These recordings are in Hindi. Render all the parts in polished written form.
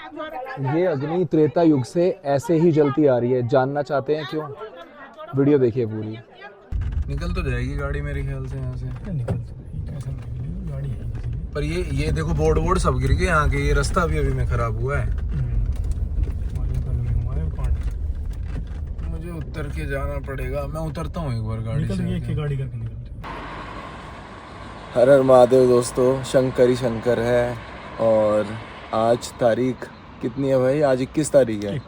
ये अग्नि त्रेता युग से ऐसे ही जलती आ रही है। जानना चाहते हैं क्यों? वीडियो देखिए पूरी। निकल तो जाएगी गाड़ी मेरे ख्याल से यहाँ से। निकल कैसे निकलेगी गाड़ी है। पर ये देखो बोर्ड वोर्ड सब गिर गए यहाँ के। ये रास्ता भी अभी में खराब हुआ है। मुझे उतर के जाना पड़ेगा। मैं उतरता हूँ एक बार गाड़ी से। निकल गाड़ी करके निकल। हर हर महादेव दोस्तों, शंकर ही शंकर है। और आज तारीख कितनी है भाई? आज 21 तारीख है।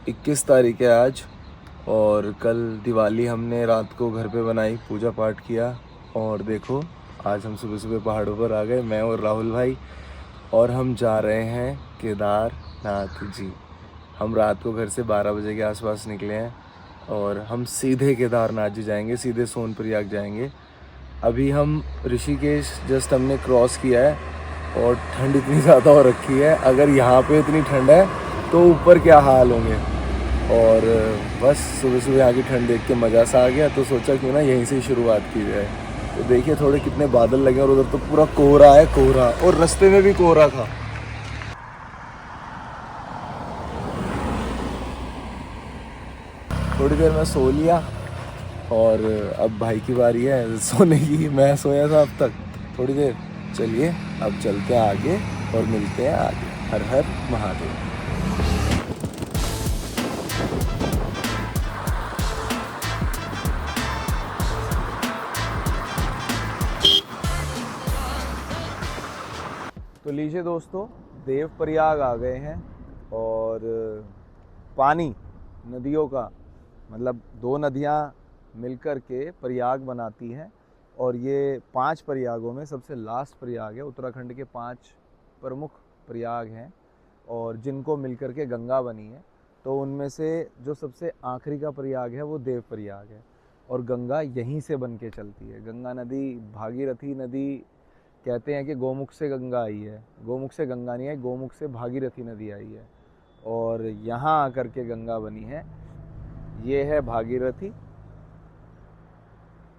21 तारीख है आज। और कल दिवाली हमने रात को घर पे बनाई, पूजा पाठ किया। और देखो आज हम सुबह सुबह पहाड़ों पर आ गए, मैं और राहुल भाई। और हम जा रहे हैं केदारनाथ जी। हम रात को घर से 12 बजे के आसपास निकले हैं और हम सीधे केदारनाथ जी जाएंगे, सीधे सोनप्रयाग जाएंगे। अभी हम ऋषिकेश जस्ट हमने क्रॉस किया है और ठंड इतनी ज़्यादा हो रखी है। अगर यहाँ पे इतनी ठंड है तो ऊपर क्या हाल होंगे। और बस सुबह सुबह यहाँ की ठंड देख के मज़ा सा आ गया, तो सोचा क्यों ना यहीं से शुरुआत की जाए। तो देखिए थोड़े कितने बादल लगे और उधर तो पूरा कोहरा है, कोहरा। और रास्ते में भी कोहरा था। थोड़ी देर मैं सो लिया और अब भाई की बारी है सोने की। मैं सोया था अब तक थोड़ी देर। चलिए अब चलते हैं आगे और मिलते हैं आगे। हर हर महादेव। तो लीजिए दोस्तों, देवप्रयाग आ गए हैं। और पानी नदियों का मतलब 2 नदियाँ मिलकर के प्रयाग बनाती हैं। और ये 5 प्रयागों में सबसे लास्ट प्रयाग है। उत्तराखंड के 5 प्रमुख प्रयाग हैं और जिनको मिलकर के गंगा बनी है। तो उनमें से जो सबसे आखिरी का प्रयाग है वो देवप्रयाग है। और गंगा यहीं से बन के चलती है। गंगा नदी, भागीरथी नदी, कहते हैं कि गोमुख से गंगा आई है। गोमुख से गंगा नहीं आई, गोमुख से भागीरथी नदी आई है और यहाँ आकर के गंगा बनी है। ये है भागीरथी,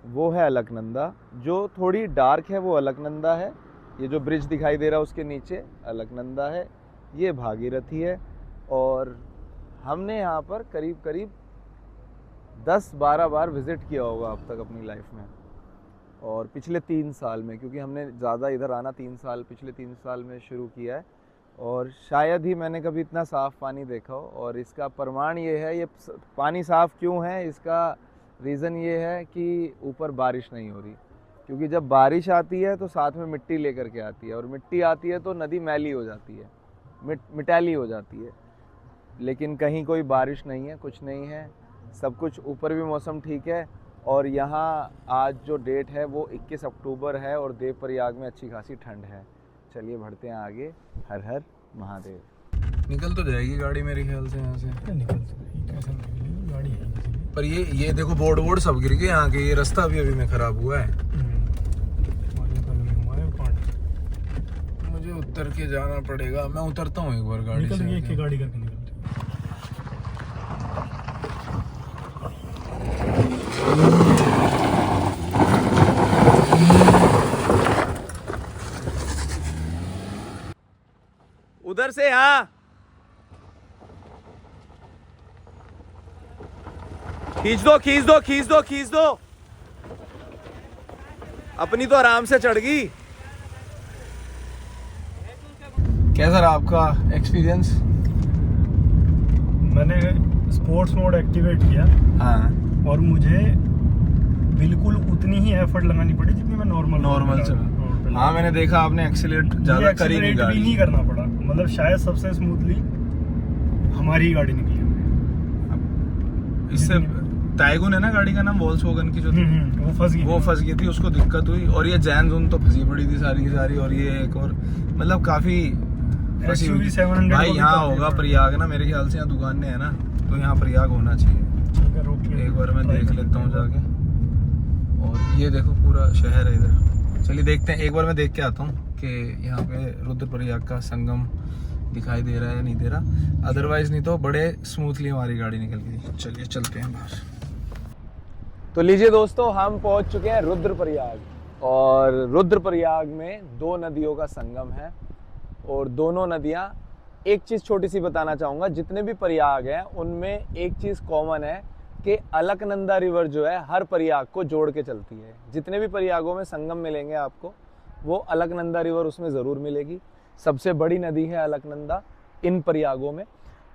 वो है अलकनंदा। जो थोड़ी डार्क है वो अलकनंदा है। ये जो ब्रिज दिखाई दे रहा है उसके नीचे अलकनंदा है, ये भागीरथी है। और हमने यहाँ पर करीब करीब 10-12 बार विज़िट किया होगा अब तक अपनी लाइफ में। और पिछले 3 साल में, क्योंकि हमने ज़्यादा इधर आना पिछले 3 साल में शुरू किया है। और शायद ही मैंने कभी इतना साफ़ पानी देखा हो। और इसका प्रमाण ये है, ये पानी साफ़ क्यों है, इसका रीज़न ये है कि ऊपर बारिश नहीं हो रही। क्योंकि जब बारिश आती है तो साथ में मिट्टी लेकर के आती है, और मिट्टी आती है तो नदी मैली हो जाती है, मिटैली हो जाती है। लेकिन कहीं कोई बारिश नहीं है, कुछ नहीं है, सब कुछ। ऊपर भी मौसम ठीक है। और यहाँ आज जो डेट है वो 21 अक्टूबर है और देवप्रयाग में अच्छी खासी ठंड है। चलिए बढ़ते हैं आगे। हर हर महादेव। निकल तो जाएगी गाड़ी मेरे ख्याल से यहाँ से। निकल कैसे निकलेगी गाड़ी है। पर ये देखो बोर्ड वोर्ड सब गिर गए यहाँ के। ये रास्ता भी अभी में खराब हुआ है। मुझे उतर के जाना पड़ेगा। मैं उतरता हूँ एक बार गाड़ी से। निकल गाड़ी करके निकल। उधर से। हाँ खींच दो खींच दो खींच दो खींच दो। अपनी तो आराम से चढ़ गई। कैसा रहा आपका एक्सपीरियंस? मैंने स्पोर्ट्स मोड एक्टिवेट किया। हाँ। और मुझे बिल्कुल उतनी ही एफर्ट लगानी पड़ी जितनी मैं नॉर्मल चला। हाँ मैंने देखा आपने एक्सीलेट ज्यादा करी नहीं गाड़ी। नहीं करना पड़ा। मतलब शायद सबसे स्मूथली हमारी गाड़ी निकली। इससे टाइगुन है ना गाड़ी का नाम, वोल्क्सवैगन की जो थी, वो फंस गई थी, उसको दिक्कत हुई। और ये जैन जोन तो फंसी पड़ी थी सारी की सारी। और ये एक और मतलब काफी फंसी हुई। भाई यहाँ होगा प्रयाग ना, मेरे ख्याल से यहाँ दुकानें है ना, तो यहाँ प्रयाग होना चाहिए। एक बार मैं देख लेता हूँ जाके। और ये देखो पूरा शहर है इधर। चलिए देखते हैं, एक बार मैं देख के आता हूँ कि यहाँ पे रुद्रप्रयाग का संगम दिखाई दे रहा है या नहीं दे रहा। अदरवाइज नहीं तो बड़े स्मूथली हमारी गाड़ी निकल गई। चलिए चलते हैं बाहर। तो लीजिए दोस्तों, हम पहुंच चुके हैं रुद्रप्रयाग। और रुद्रप्रयाग में 2 नदियों का संगम है और दोनों नदियां एक चीज़ छोटी सी बताना चाहूँगा, जितने भी प्रयाग हैं उनमें एक चीज़ कॉमन है कि अलकनंदा रिवर जो है हर प्रयाग को जोड़ के चलती है। जितने भी प्रयागों में संगम मिलेंगे आपको, वो अलकनंदा रिवर उसमें ज़रूर मिलेगी। सबसे बड़ी नदी है अलकनंदा इन प्रयागों में।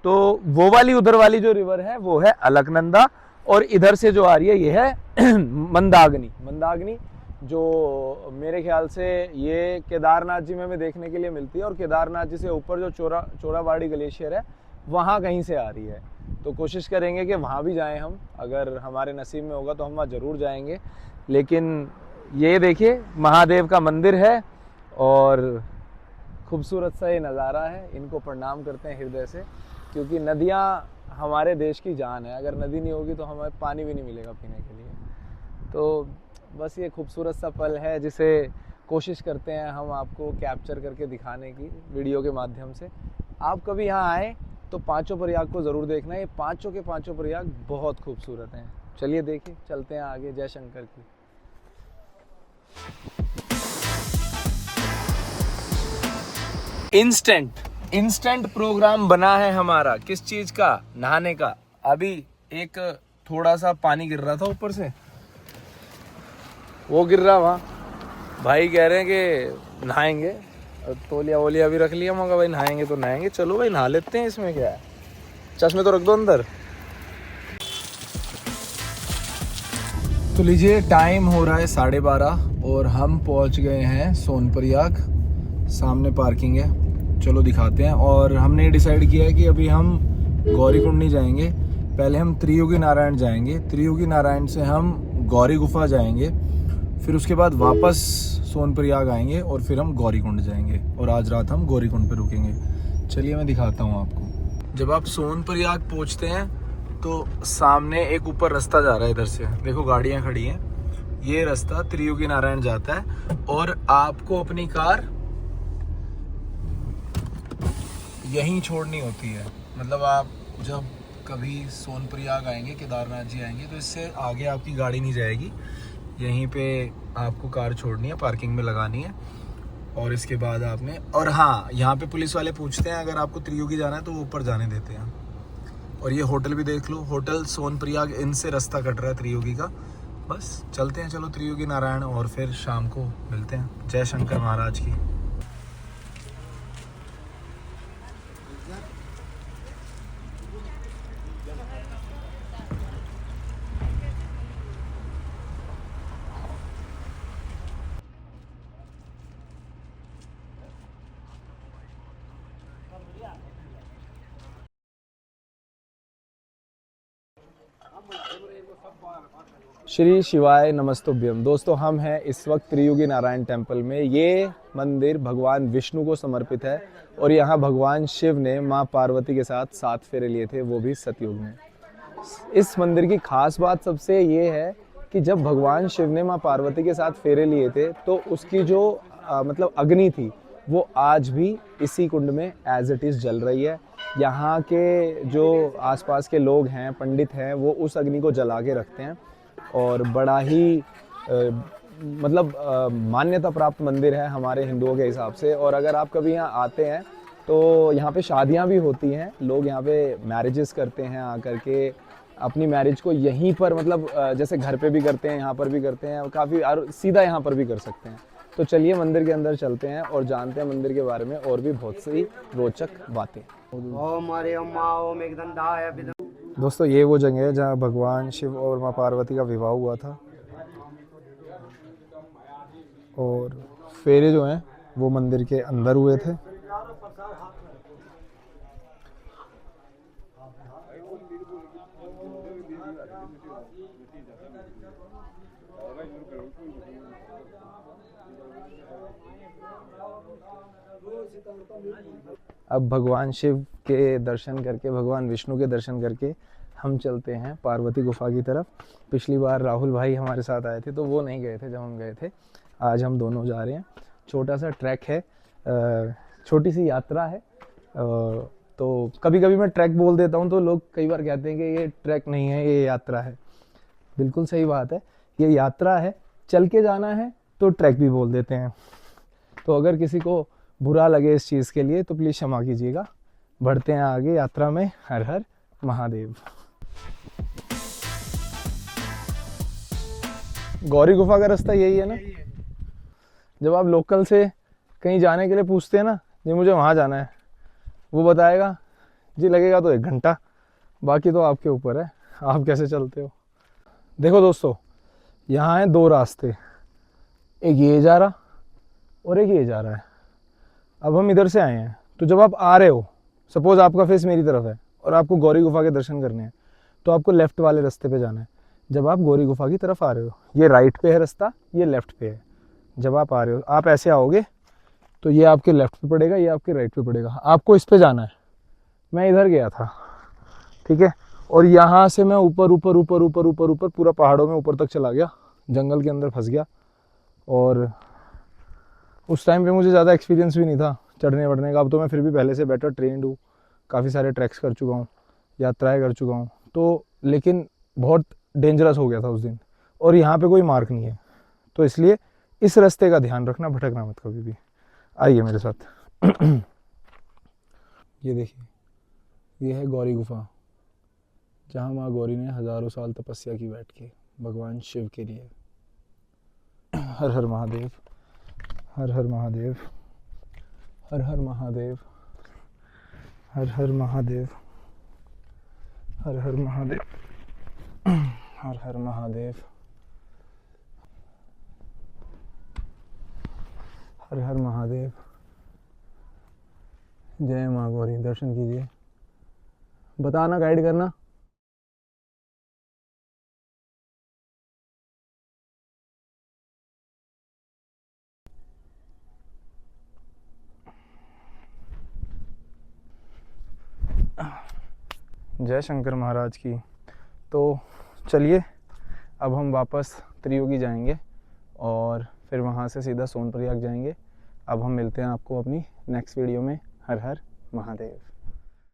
तो वो वाली उधर वाली जो रिवर है वो है अलकनंदा, और इधर से जो आ रही है ये है मंदाकिनी। मंदाकिनी जो मेरे ख्याल से ये केदारनाथ जी में देखने के लिए मिलती है, और केदारनाथ जी से ऊपर जो चोराबाड़ी ग्लेशियर है वहाँ कहीं से आ रही है। तो कोशिश करेंगे कि वहाँ भी जाएं हम, अगर हमारे नसीब में होगा तो हम वहाँ ज़रूर जाएंगे। लेकिन ये देखिए महादेव का मंदिर है और खूबसूरत सा ये नज़ारा है। इनको प्रणाम करते हैं हृदय से, क्योंकि नदियाँ हमारे देश की जान है। अगर नदी नहीं होगी तो हमें पानी भी नहीं मिलेगा पीने के लिए। तो बस ये खूबसूरत सा पल है जिसे कोशिश करते हैं हम आपको कैप्चर करके दिखाने की वीडियो के माध्यम से। आप कभी यहाँ आए तो पांचों प्रयाग को ज़रूर देखना। ये पांचों के पांचों प्रयाग बहुत खूबसूरत हैं। चलिए देखिए, चलते हैं आगे। जय शंकर की। इंस्टेंट प्रोग्राम बना है हमारा। किस चीज़ का? नहाने का। अभी एक थोड़ा सा पानी गिर रहा था ऊपर से, वो गिर रहा वहाँ। भाई कह रहे हैं कि नहाएंगे, तौलिया वोलिया भी रख लिया। मगर भाई नहाएंगे तो नहाएंगे, चलो भाई नहा लेते हैं, इसमें क्या है। चश्मे तो रख दो अंदर। तो लीजिए, टाइम हो रहा है 12:30 और हम पहुंच गए हैं सोनप्रयाग। सामने पार्किंग है, चलो दिखाते हैं। और हमने डिसाइड किया है कि अभी हम गौरीकुंड नहीं जाएंगे, पहले हम त्रियोगी नारायण जाएंगे। त्रियोगी नारायण से हम गौरी गुफा जाएंगे, फिर उसके बाद वापस सोनप्रयाग आएंगे और फिर हम गौरीकुंड जाएंगे। और आज रात हम गौरीकुंड पे रुकेंगे। चलिए मैं दिखाता हूँ आपको। जब आप सोनप्रयाग पहुँचते हैं तो सामने एक ऊपर रास्ता जा रहा है, इधर से देखो गाड़ियाँ खड़ी हैं। ये रास्ता त्रियोगी नारायण जाता है और आपको अपनी कार यहीं छोड़नी होती है। मतलब आप जब कभी सोनप्रयाग आएंगे, केदारनाथ जी आएंगे, तो इससे आगे आपकी गाड़ी नहीं जाएगी। यहीं पे आपको कार छोड़नी है, पार्किंग में लगानी है। और इसके बाद आपने, और हाँ, यहाँ पे पुलिस वाले पूछते हैं अगर आपको त्रियोगी जाना है तो वो ऊपर जाने देते हैं। और ये होटल भी देख लो, होटल सोनप्रयाग इनसे रास्ता कट रहा है त्रियोगी का। बस चलते हैं, चलो त्रियोगी नारायण, और फिर शाम को मिलते हैं। जय शंकर महाराज की। श्री शिवाय नमस्तुभ्यम। दोस्तों, हम हैं इस वक्त त्रियोगी नारायण टेम्पल में। ये मंदिर भगवान विष्णु को समर्पित है और यहाँ भगवान शिव ने माँ पार्वती के साथ 7 फेरे लिए थे, वो भी सतयुग में। इस मंदिर की खास बात सबसे ये है कि जब भगवान शिव ने माँ पार्वती के साथ फेरे लिए थे तो उसकी जो मतलब अग्नि थी वो आज भी इसी कुंड में एज इट इज़ जल रही है। यहाँ के जो आसपास के लोग हैं, पंडित हैं, वो उस अग्नि को जला के रखते हैं और बड़ा ही मान्यता प्राप्त मंदिर है हमारे हिंदुओं के हिसाब से। और अगर आप कभी यहाँ आते हैं तो यहाँ पे शादियाँ भी होती हैं, लोग यहाँ पे मैरिजेस करते हैं आकर के, अपनी मैरिज को यहीं पर, मतलब जैसे घर पे भी करते हैं यहाँ पर भी करते हैं, काफ़ी सीधा यहाँ पर भी कर सकते हैं। तो चलिए मंदिर के अंदर चलते हैं और जानते हैं मंदिर के बारे में और भी बहुत सी रोचक बातें। दोस्तों, ये वो जगह है जहाँ भगवान शिव और माँ पार्वती का विवाह हुआ था और फेरे जो हैं वो मंदिर के अंदर हुए थे। अब भगवान शिव के दर्शन करके, भगवान विष्णु के दर्शन करके हम चलते हैं पार्वती गुफा की तरफ। पिछली बार राहुल भाई हमारे साथ आए थे तो वो नहीं गए थे जब हम गए थे। आज हम दोनों जा रहे हैं। छोटा सा ट्रैक है, छोटी सी यात्रा है। तो कभी कभी मैं ट्रैक बोल देता हूँ तो लोग कई बार कहते हैं कि ये ट्रैक नहीं है, ये यात्रा है। बिल्कुल सही बात है, ये यात्रा है। चल के जाना है तो ट्रैक भी बोल देते हैं। तो अगर किसी को बुरा लगे इस चीज़ के लिए तो प्लीज़ क्षमा कीजिएगा। बढ़ते हैं आगे यात्रा में। हर हर महादेव। गौरी गुफा का रास्ता यही है ना? जब आप लोकल से कहीं जाने के लिए पूछते हैं ना, जी मुझे वहाँ जाना है, वो बताएगा जी लगेगा तो 1 घंटा, बाकी तो आपके ऊपर है, आप कैसे चलते हो। देखो दोस्तों, यहाँ हैं 2 रास्ते, एक ये जा रहा और एक ये जा रहा है। अब हम इधर से आए हैं, तो जब आप आ रहे हो, सपोज आपका फेस मेरी तरफ है और आपको गौरी गुफा के दर्शन करने हैं, तो आपको लेफ्ट वाले रास्ते पे जाना है। जब आप गौरी गुफा की तरफ आ रहे हो, ये राइट पे है रास्ता, ये लेफ्ट पे है। जब आप आ रहे हो, आप ऐसे आओगे तो ये आपके लेफ्ट पे पड़ेगा, ये आपके राइट पे पड़ेगा। आपको इस पे जाना है। मैं इधर गया था, ठीक है, और यहाँ से मैं ऊपर ऊपर ऊपर ऊपर ऊपर ऊपर पूरा पहाड़ों में ऊपर तक चला गया, जंगल के अंदर फंस गया। और उस टाइम पे मुझे ज़्यादा एक्सपीरियंस भी नहीं था चढ़ने बढ़ने का। अब तो मैं फिर भी पहले से बेटर ट्रेंड हूँ, काफ़ी सारे ट्रैक्स कर चुका हूँ, यात्राएं कर चुका हूँ, तो लेकिन बहुत डेंजरस हो गया था उस दिन। और यहाँ पे कोई मार्क नहीं है, तो इसलिए इस रास्ते का ध्यान रखना, भटकना मत कभी भी। आइए मेरे साथ। ये देखिए, ये है गौरी गुफा, जहाँ माँ गौरी ने हज़ारों साल तपस्या की बैठ के भगवान शिव के लिए। हर हर महादेव, हर हर महादेव, हर हर महादेव, हर हर महादेव, हर हर महादेव, हर हर महादेव, हर हर महादेव। जय माँ गौरी। दर्शन कीजिए, बताना, गाइड करना। जय शंकर महाराज की। तो चलिए अब हम वापस त्रियोगी जाएंगे और फिर वहाँ से सीधा सोनप्रयाग जाएंगे। अब हम मिलते हैं आपको अपनी नेक्स्ट वीडियो में। हर हर महादेव।